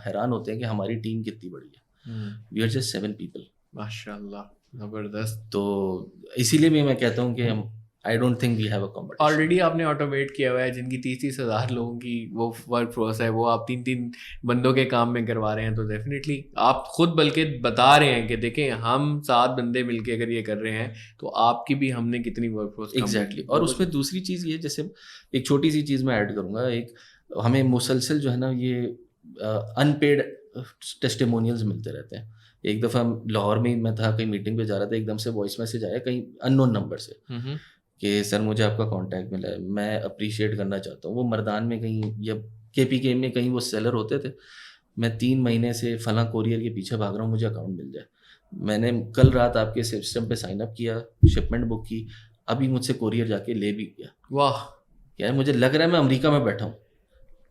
S2: हैरान होते हैं कि हमारी टीम कितनी बड़ी है. We are just 7 people.
S1: माशाल्लाह, ज़बरदस्त.
S2: तो इसीलिए भी मैं कहता हूँ कि हम I don't think we have a competition.
S1: Already आपने ऑटोमेट किया हुआ है, जिनकी 30-30 हज़ार लोगों की वो वर्क फोर्स है, वो आप 3-3 बंदों के काम में करवा रहे हैं. तो डेफिनेटली आप खुद बल्कि बता रहे हैं कि देखें हम 7 बंदे मिलके अगर ये कर रहे हैं तो आपकी भी हमने कितनी वर्क फोर्स.
S2: एग्जैक्टली. और उसमें दूसरी चीज़ ये, जैसे एक छोटी सी चीज़ मैं ऐड करूँगा. एक हमें मुसलसल जो है ना ये अनपेड टेस्टिमोनियल्स मिलते रहते हैं. एक दफ़ा लाहौर में मैं था, कहीं मीटिंग पे जा रहा था, एकदम से वॉइस मैसेज आया कहीं अननोन नंबर से कि सर मुझे आपका कांटेक्ट मिला है, मैं अप्रिशिएट करना चाहता हूँ. वो मर्दान में कहीं या KPK में कहीं वो सेलर होते थे. मैं 3 महीने से फलां कोरियर के पीछे भाग रहा हूँ, मुझे अकाउंट मिल जाए. میں نے کل رات آپ کے سسٹم پہ سائن اپ کیا, شپمنٹ بک کی, ابھی مجھ سے کوریئر جا کے لے بھی گیا.
S1: واہ
S2: یار مجھے لگ رہا ہے میں امریکہ میں بیٹھا ہوں,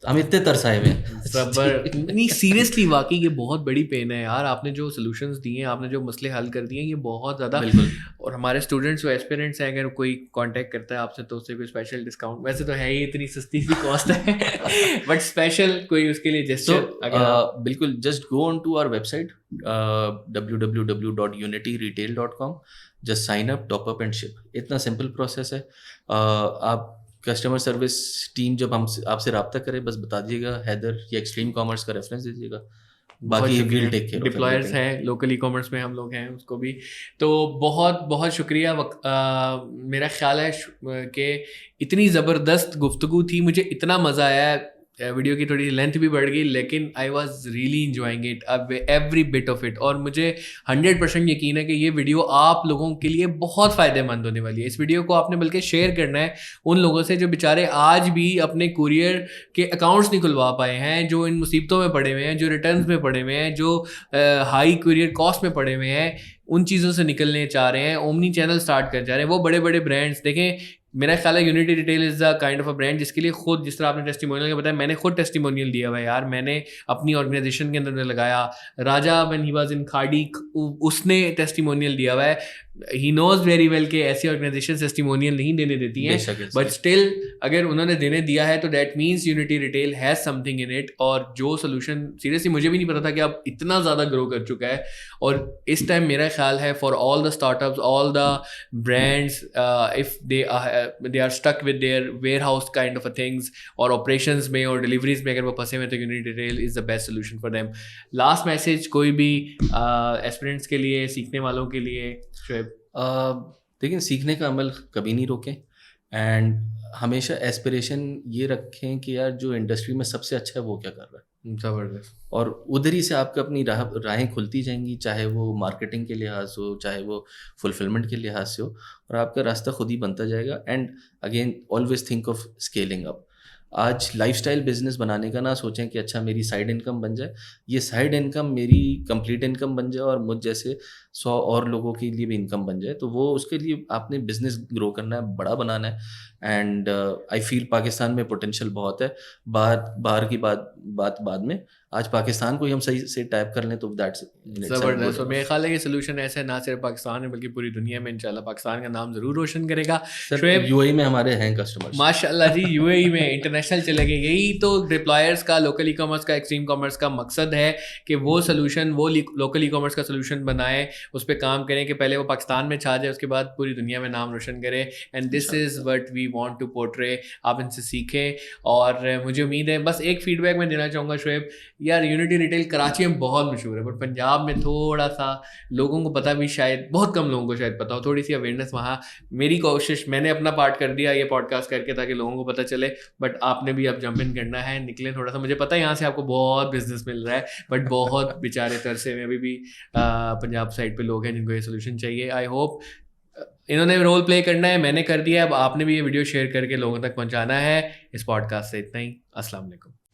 S2: ہم اتنے ترسائے ہوئے ہیں.
S1: زبر نہیں سیریسلی واقعی یہ بہت بڑی پین ہے یار. آپ نے جو سولوشنز دیے ہیں, آپ نے جو مسئلے حل کر دیے ہیں, یہ بہت زیادہ.
S2: بالکل.
S1: اور ہمارے اسٹوڈنٹس جو ایسپیرنٹس ہیں, اگر کوئی کانٹیکٹ کرتا ہے آپ سے تو اس سے کوئی اسپیشل ڈسکاؤنٹ, ویسے تو ہے ہی اتنی سستی سی کاسٹ ہے, بٹ اسپیشل کوئی اس کے لیے جسچر
S2: بالکل. Just go on to our website www.unityretail.com, just sign up, top up and ship. اتنا سمپل پروسیس ہے. آپ کسٹمر سروس ٹیم جب آپ سے رابطہ کرے بس بتا دیجیے گا حیدر یا ایکسٹریم کامرس کا ریفرنس دیجیے گا, باقی ویل ٹیک کیئر.
S1: ڈپلائرس ہیں, لوکل ای کامرس میں ہم لوگ ہیں اس کو بھی. تو بہت بہت شکریہ. میرا خیال ہے کہ اتنی زبردست گفتگو تھی, مجھے اتنا مزہ آیا. ویڈیو کی تھوڑی لینتھ بھی بڑھ گئی, لیکن I was really enjoying it every but of it. اور مجھے 100% یقین ہے کہ یہ ویڈیو آپ لوگوں کے لیے بہت فائدہ مند ہونے والی ہے. اس ویڈیو کو آپ نے بلکہ شیئر کرنا ہے ان لوگوں سے جو بیچارے آج بھی اپنے کوریئر کے اکاؤنٹس نہیں کھلوا پائے ہیں, جو ان مصیبتوں میں پڑے ہوئے ہیں, جو ریٹرنز میں پڑے ہوئے ہیں, جو ہائی کوریئر کاسٹ میں پڑے ہوئے ہیں. ان چیزوں سے نکلنے چاہ رہے ہیں, اومنی چینل اسٹارٹ کرنا چاہ رہے ہیں. وہ بڑے بڑے برانڈس دیکھیں, میرا خیال ہے unity Retail is the kind of a brand جس کے لیے خود, جس طرح آپ نے ٹیسٹیمونیل کا بتایا, میں نے خود ٹیسٹیمونیل دیا ہوا ہے یار. میں نے اپنی آرگنائزیشن کے اندر لگایا. راجا وین ہی واز ان کھاڑی, اس نے ٹیسٹیمونیل دیا ہوا ہے. ہی نوز ویری ویل کہ ایسی آرگنائزیشن ٹیسٹیمونیل نہیں دینے دیتی ہیں, بٹ اسٹل اگر انہوں نے دینے دیا ہے تو that means unity retail has some thing in it. اور جو سولوشن سیریسلی مجھے بھی نہیں پتا تھا کہ اب اتنا زیادہ گرو کر چکا ہے. اور اس ٹائم میرا خیال ہے for all the startups, all the brands, if they are stuck with their warehouse kind of a things, اور آپریشنس میں اور ڈلیوریز میں اگر وہ پھنسے ہوئے تو Unity Retail is the best solution for them. Last message کوئی بھی ایسپیرنٹس کے لیے, سیکھنے والوں کے لیے شعیب؟
S2: دیکھیں, سیکھنے کا عمل کبھی نہیں روکیں, اینڈ ہمیشہ ایسپریشن یہ رکھیں کہ یار جو انڈسٹری میں سب سے اچھا ہے وہ کیا کر رہا ہے.
S1: زبردست.
S2: اور ادھر ہی سے آپ کو اپنی راہیں کھلتی جائیں گی, چاہے وہ مارکیٹنگ کے لحاظ سے ہو, چاہے وہ فلفلمنٹ کے لحاظ سے ہو, اور آپ کا راستہ خود ہی بنتا جائے گا. And again always think of scaling up. آج لائف اسٹائل بزنس بنانے کا نہ سوچیں کہ اچھا میری سائڈ انکم بن جائے, یہ سائڈ انکم میری کمپلیٹ انکم بن جائے اور مجھ جیسے 100 اور لوگوں کے لیے بھی انکم بن جائے. تو وہ اس کے لیے آپ نے بزنس گرو کرنا ہے, بڑا بنانا ہے. اینڈ آئی فیل پاکستان میں پوٹینشیل بہت ہے. باہر کی بات بعد میں, آج پاکستان کو ہی ہم صحیح سے ٹائپ کر لیں تو دیٹس
S1: زبردست. اور میرے خیال ہے یہ سولوشن ایسے نہ صرف پاکستان میں بلکہ پوری دنیا میں انشاءاللہ پاکستان کا نام ضرور روشن کرے گا. شعیب,
S2: یو اے میں ہمارے ہیں کسٹمرز
S1: ماشاء اللہ جی, یو اے ای میں انٹرنیشنل چلے گئے. یہی تو ڈپلائرس کا, لوکل ای کامرس کا, ایکسٹریم کامرس کا مقصد ہے کہ وہ سولوشن, وہ لوکل ای کامرس کا سولوشن بنائے, اس پہ کام کریں کہ پہلے وہ پاکستان میں چھا جائے, اس کے بعد پوری دنیا میں نام روشن کرے. And this is what we want to portray. آپ ان سے سیکھیں. اور مجھے امید ہے, بس ایک فیڈ بیک میں دینا چاہوں گا شعیب, یار یونٹی ریٹیل کراچی میں بہت مشہور ہے, بٹ پنجاب میں تھوڑا سا لوگوں کو پتہ بھی, شاید بہت کم لوگوں کو شاید پتہ ہو, تھوڑی سی اویئرنیس وہاں. میری کوشش, میں نے اپنا پارٹ کر دیا یہ پوڈ کاسٹ کر کے تاکہ لوگوں کو پتہ چلے, بٹ آپ نے بھی اب جمپ ان کرنا ہے, نکلیں تھوڑا سا. مجھے پتہ ہے یہاں سے آپ کو بہت بزنس مل رہا ہے, بٹ بہت بیچارے ترسے میں ابھی بھی پنجاب سائڈ پہ لوگ ہیں جن کو یہ سولوشن چاہیے. آئی ہوپ انہوں نے رول پلے کرنا ہے, میں نے کر دیا, اب آپ نے بھی یہ ویڈیو شیئر کر کے لوگوں تک پہنچانا ہے. اس پوڈ کاسٹ سے اتنا ہی. السلام علیکم.